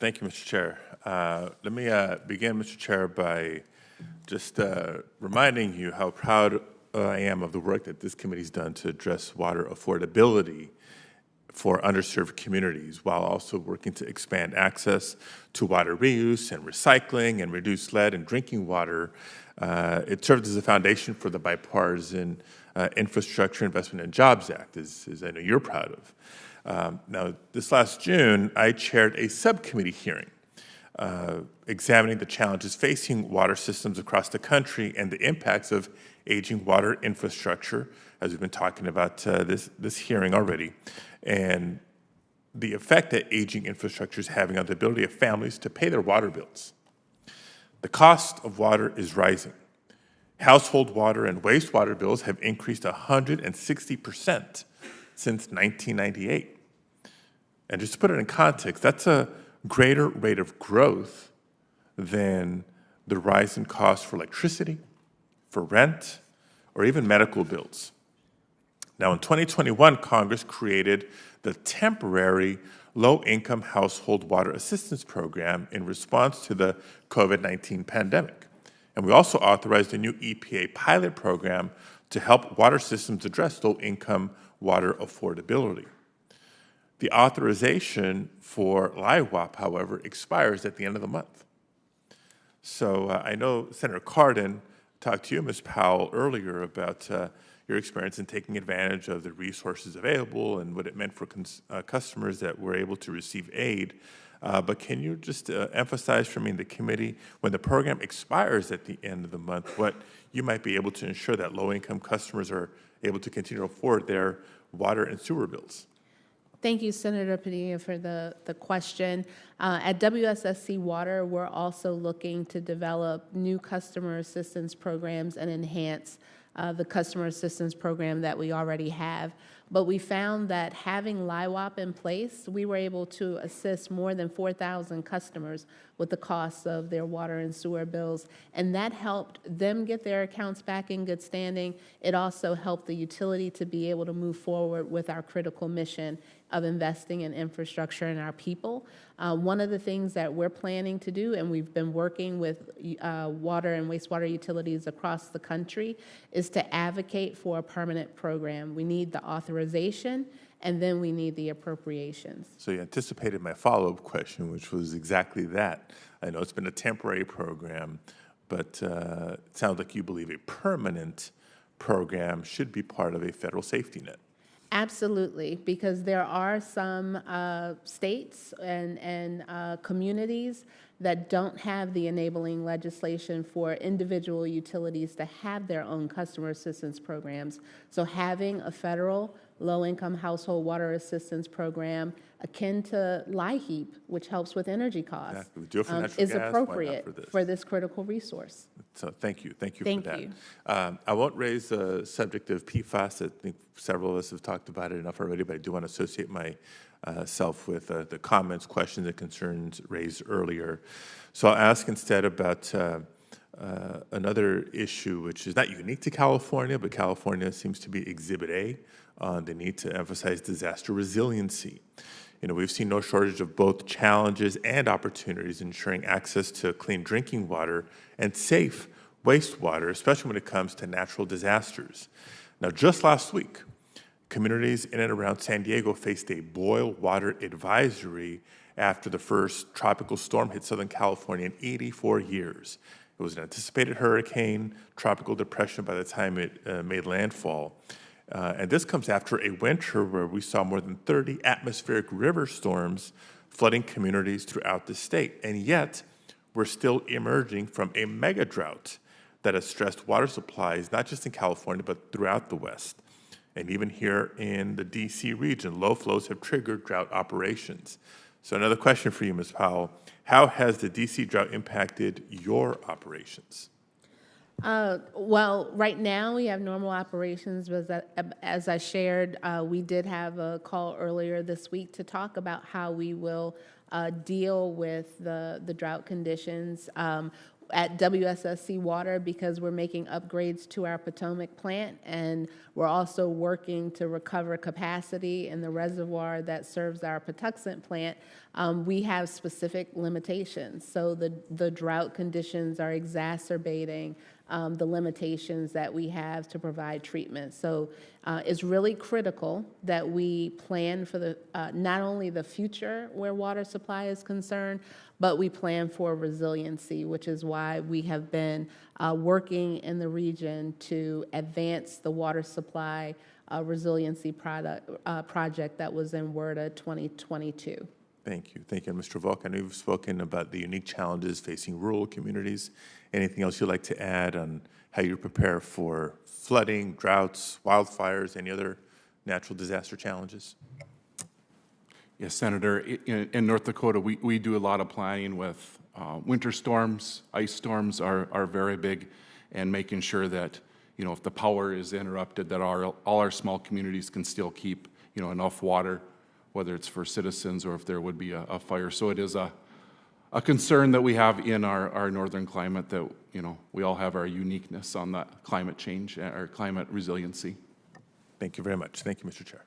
Thank you, Mr. Chair. Let me begin, Mr. Chair, by just reminding you how proud I am of the work that this committee's done to address water affordability for underserved communities, while also working to expand access to water reuse and recycling and reduce lead in drinking water. It served as a foundation for the bipartisan Infrastructure Investment and Jobs Act, as I know you're proud of. Now, this last June, I chaired a subcommittee hearing examining the challenges facing water systems across the country and the impacts of aging water infrastructure, as we've been talking about this hearing already, and the effect that aging infrastructure is having on the ability of families to pay their water bills. The cost of water is rising. Household water and wastewater bills have increased 160% since 1998. And just to put it in context, that's a greater rate of growth than the rise in costs for electricity, for rent, or even medical bills. Now, in 2021, Congress created the temporary Low-Income Household Water Assistance Program in response to the COVID-19 pandemic. And we also authorized a new EPA pilot program to help water systems address low-income water affordability. The authorization for LIWAP, however, expires at the end of the month. So I know Senator Cardin talked to you, Ms. Powell, earlier about your experience in taking advantage of the resources available and what it meant for customers that were able to receive aid. But can you just emphasize for me in the committee, when the program expires at the end of the month, what you might be able to ensure that low-income customers are able to continue to afford their water and sewer bills? Thank you, Senator Padilla, for the question. At WSSC Water, we're also looking to develop new customer assistance programs and enhance the customer assistance program that we already have. But we found that having LIWAP in place, we were able to assist more than 4,000 customers with the costs of their water and sewer bills, and that helped them get their accounts back in good standing. It also helped the utility to be able to move forward with our critical mission of investing in infrastructure and our people. One of the things that we're planning to do, and we've been working with water and wastewater utilities across the country, is to advocate for a permanent program. We need the authorization, and then we need the appropriations. So you anticipated my follow-up question, which was exactly that. I know it's been a temporary program, but it sounds like you believe a permanent program should be part of a federal safety net. Absolutely, because there are some states and communities that don't have the enabling legislation for individual utilities to have their own customer assistance programs. So having a federal low-income household water assistance program akin to LIHEAP, which helps with energy costs, Exactly. We do it for natural is gas, appropriate for this critical resource. So thank you for Thank that. you. I won't raise the subject of PFAS. I think several of us have talked about it enough already, but I do want to associate myself with the comments, questions, and concerns raised earlier. So I'll ask instead about another issue which is not unique to California, but California seems to be Exhibit A on the need to emphasize disaster resiliency. You know, we've seen no shortage of both challenges and opportunities ensuring access to clean drinking water and safe wastewater, especially when it comes to natural disasters. Now, just last week, communities in and around San Diego faced a boil water advisory after the first tropical storm hit Southern California in 84 years. It was an anticipated hurricane, tropical depression by the time it made landfall. And this comes after a winter where we saw more than 30 atmospheric river storms flooding communities throughout the state. And yet, we're still emerging from a mega drought that has stressed water supplies, not just in California, but throughout the West. And even here in the D.C. region, low flows have triggered drought operations. So another question for you, Ms. Powell. How has the D.C. drought impacted your operations? Well, right now we have normal operations, but as I shared, we did have a call earlier this week to talk about how we will deal with the drought conditions. at WSSC Water, because we're making upgrades to our Potomac plant, and we're also working to recover capacity in the reservoir that serves our Patuxent plant, we have specific limitations. So the drought conditions are exacerbating the limitations that we have to provide treatment. So it's really critical that we plan for the not only the future where water supply is concerned, but we plan for resiliency, which is why we have been working in the region to advance the water supply resiliency project that was in WRDA 2022. Thank you. Thank you. And Mr. Volk, I know you've spoken about the unique challenges facing rural communities. Anything else you'd like to add on how you prepare for flooding, droughts, wildfires, any other natural disaster challenges? Yes, Senator. In North Dakota, we do a lot of planning with winter storms. Ice storms are very big, and making sure that, if the power is interrupted, that all our small communities can still keep, enough water, whether it's for citizens or if there would be a fire. So it is a concern that we have in our northern climate, that, we all have our uniqueness on that climate change or climate resiliency. Thank you very much. Thank you, Mr. Chair.